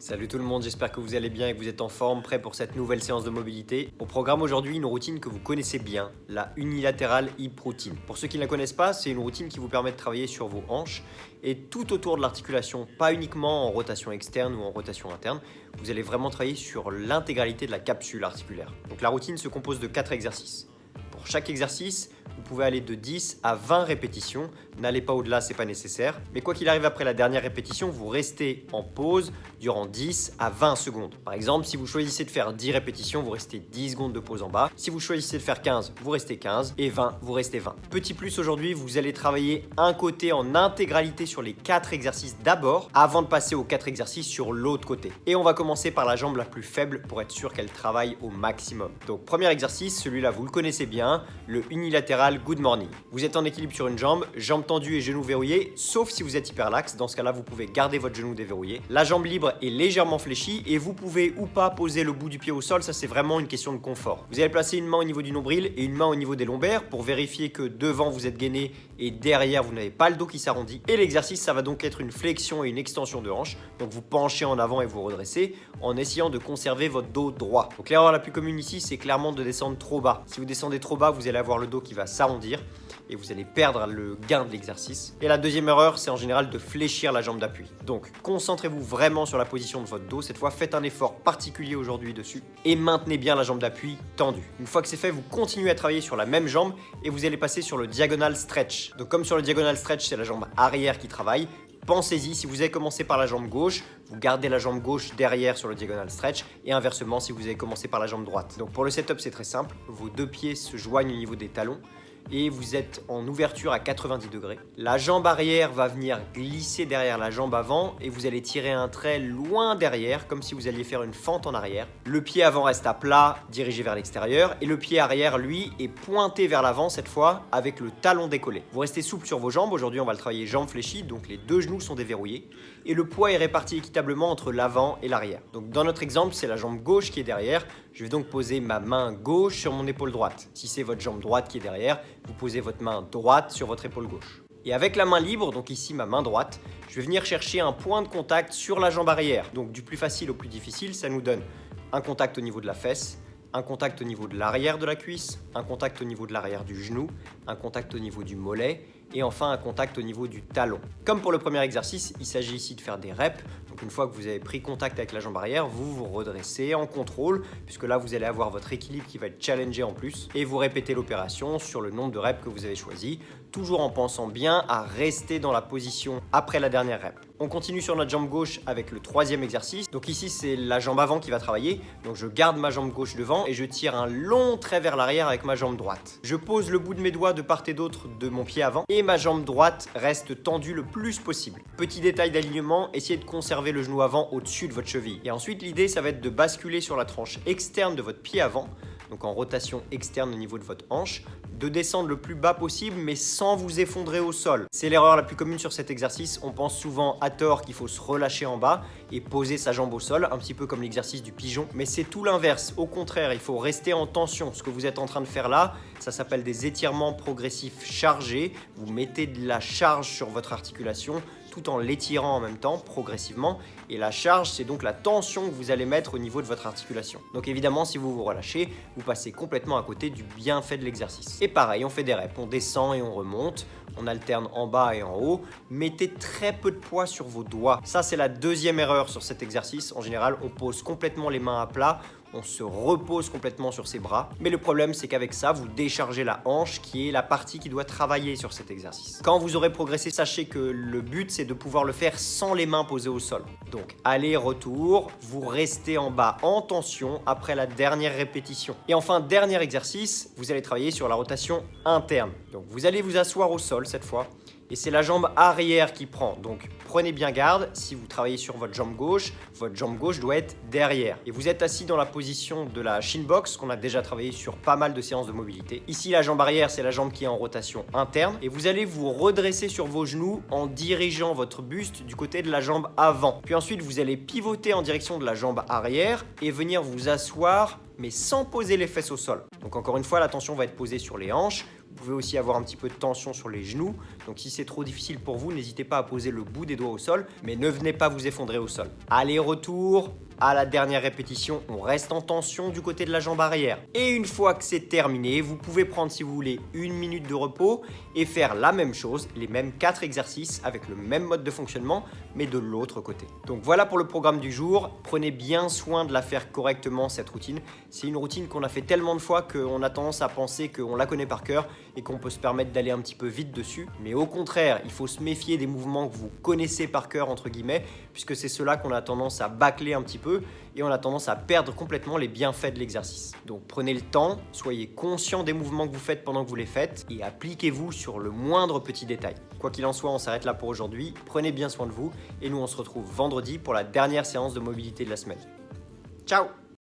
Salut tout le monde, j'espère que vous allez bien et que vous êtes en forme, prêt pour cette nouvelle séance de mobilité. Au programme aujourd'hui, une routine que vous connaissez bien, la unilatérale hip routine. Pour ceux qui ne la connaissent pas, c'est une routine qui vous permet de travailler sur vos hanches et tout autour de l'articulation, pas uniquement en rotation externe ou en rotation interne. Vous allez vraiment travailler sur l'intégralité de la capsule articulaire. Donc la routine se compose de 4 exercices. Pour chaque exercice, vous pouvez aller de 10 à 20 répétitions. N'allez pas au-delà, c'est pas nécessaire. Mais quoi qu'il arrive après la dernière répétition, vous restez en pause durant 10 à 20 secondes. Par exemple, si vous choisissez de faire 10 répétitions, vous restez 10 secondes de pause en bas. Si vous choisissez de faire 15, vous restez 15 et 20, vous restez 20. Petit plus aujourd'hui, vous allez travailler un côté en intégralité sur les 4 exercices d'abord avant de passer aux 4 exercices sur l'autre côté. Et on va commencer par la jambe la plus faible pour être sûr qu'elle travaille au maximum. Donc premier exercice, celui-là vous le connaissez bien, le unilatéral good morning. Vous êtes en équilibre sur une jambe, jambe tendue et genou verrouillé, sauf si vous êtes hyperlaxe. Dans ce cas-là, vous pouvez garder votre genou déverrouillé. La jambe libre est légèrement fléchie et vous pouvez ou pas poser le bout du pied au sol. Ça, c'est vraiment une question de confort. Vous allez placer une main au niveau du nombril et une main au niveau des lombaires pour vérifier que devant vous êtes gainé et derrière vous n'avez pas le dos qui s'arrondit. Et l'exercice, ça va donc être une flexion et une extension de hanche. Donc vous penchez en avant et vous redressez en essayant de conserver votre dos droit. Donc l'erreur la plus commune ici, c'est clairement de descendre trop bas. Si vous descendez trop bas, vous allez avoir le dos qui va s'arrondir et vous allez perdre le gain de l'exercice. Et la deuxième erreur, c'est en général de fléchir la jambe d'appui. Donc concentrez-vous vraiment sur la position de votre dos. Cette fois, faites un effort particulier aujourd'hui dessus et maintenez bien la jambe d'appui tendue. Une fois que c'est fait, vous continuez à travailler sur la même jambe et vous allez passer sur le diagonal stretch. Donc comme sur le diagonal stretch, c'est la jambe arrière qui travaille. Pensez-y, si vous avez commencé par la jambe gauche, vous gardez la jambe gauche derrière sur le diagonal stretch et inversement si vous avez commencé par la jambe droite. Donc pour le setup, c'est très simple. Vos deux pieds se joignent au niveau des talons et vous êtes en ouverture à 90 degrés. La jambe arrière va venir glisser derrière la jambe avant et vous allez tirer un trait loin derrière comme si vous alliez faire une fente en arrière. Le pied avant reste à plat, dirigé vers l'extérieur et le pied arrière, lui, est pointé vers l'avant cette fois avec le talon décollé. Vous restez souple sur vos jambes. Aujourd'hui, on va le travailler jambes fléchies, donc les deux genoux sont déverrouillés et le poids est réparti équitablement entre l'avant et l'arrière. Donc dans notre exemple, c'est la jambe gauche qui est derrière. Je vais donc poser ma main gauche sur mon épaule droite. Si c'est votre jambe droite qui est derrière, vous posez votre main droite sur votre épaule gauche. Et avec la main libre, donc ici ma main droite, je vais venir chercher un point de contact sur la jambe arrière. Donc du plus facile au plus difficile, ça nous donne un contact au niveau de la fesse, un contact au niveau de l'arrière de la cuisse, un contact au niveau de l'arrière du genou, un contact au niveau du mollet et enfin un contact au niveau du talon. Comme pour le premier exercice, il s'agit ici de faire des reps. Donc une fois que vous avez pris contact avec la jambe arrière, vous vous redressez en contrôle, puisque là vous allez avoir votre équilibre qui va être challengé en plus, et vous répétez l'opération sur le nombre de reps que vous avez choisi, toujours en pensant bien à rester dans la position après la dernière rep. On continue sur notre jambe gauche avec le troisième exercice. Donc ici c'est la jambe avant qui va travailler, donc je garde ma jambe gauche devant et je tire un long trait vers l'arrière avec ma jambe droite. Je pose le bout de mes doigts de part et d'autre de mon pied avant et ma jambe droite reste tendue le plus possible. Petit détail d'alignement, essayez de conserver le genou avant au-dessus de votre cheville. Et ensuite l'idée ça va être de basculer sur la tranche externe de votre pied avant, donc en rotation externe au niveau de votre hanche, de descendre le plus bas possible mais sans vous effondrer au sol. C'est l'erreur la plus commune sur cet exercice. On pense souvent à tort qu'il faut se relâcher en bas et poser sa jambe au sol, un petit peu comme l'exercice du pigeon, mais c'est tout l'inverse. Au contraire, il faut rester en tension. Ce que vous êtes en train de faire là, ça s'appelle des étirements progressifs chargés. Vous mettez de la charge sur votre articulation tout en l'étirant en même temps, progressivement. Et la charge, c'est donc la tension que vous allez mettre au niveau de votre articulation. Donc évidemment, si vous vous relâchez, vous passez complètement à côté du bienfait de l'exercice. Et pareil, on fait des reps, on descend et on remonte, on alterne en bas et en haut. Mettez très peu de poids sur vos doigts. Ça, c'est la deuxième erreur sur cet exercice. En général, on pose complètement les mains à plat, on se repose complètement sur ses bras. Mais le problème, c'est qu'avec ça, vous déchargez la hanche qui est la partie qui doit travailler sur cet exercice. Quand vous aurez progressé, sachez que le but, c'est de pouvoir le faire sans les mains posées au sol. Donc, aller-retour, vous restez en bas en tension après la dernière répétition. Et enfin, dernier exercice, vous allez travailler sur la rotation interne. Donc, vous allez vous asseoir au sol cette fois. Et c'est la jambe arrière qui prend. Donc prenez bien garde, si vous travaillez sur votre jambe gauche doit être derrière. Et vous êtes assis dans la position de la shin box qu'on a déjà travaillé sur pas mal de séances de mobilité. Ici la jambe arrière, c'est la jambe qui est en rotation interne. Et vous allez vous redresser sur vos genoux en dirigeant votre buste du côté de la jambe avant. Puis ensuite vous allez pivoter en direction de la jambe arrière et venir vous asseoir mais sans poser les fesses au sol. Donc encore une fois, l'attention va être posée sur les hanches. Vous pouvez aussi avoir un petit peu de tension sur les genoux. Donc si c'est trop difficile pour vous, n'hésitez pas à poser le bout des doigts au sol, mais ne venez pas vous effondrer au sol. Allez, retour. À la dernière répétition, on reste en tension du côté de la jambe arrière. Et une fois que c'est terminé, vous pouvez prendre, si vous voulez, 1 minute de repos et faire la même chose, les mêmes 4 exercices avec le même mode de fonctionnement, mais de l'autre côté. Donc voilà pour le programme du jour. Prenez bien soin de la faire correctement, cette routine. C'est une routine qu'on a fait tellement de fois qu'on a tendance à penser qu'on la connaît par cœur et qu'on peut se permettre d'aller un petit peu vite dessus. Mais au contraire, il faut se méfier des mouvements que vous connaissez par cœur, entre guillemets, puisque c'est ceux-là qu'on a tendance à bâcler un petit peu et on a tendance à perdre complètement les bienfaits de l'exercice. Donc prenez le temps, soyez conscient des mouvements que vous faites pendant que vous les faites et appliquez-vous sur le moindre petit détail. Quoi qu'il en soit, on s'arrête là pour aujourd'hui. Prenez bien soin de vous et nous on se retrouve vendredi pour la dernière séance de mobilité de la semaine. Ciao!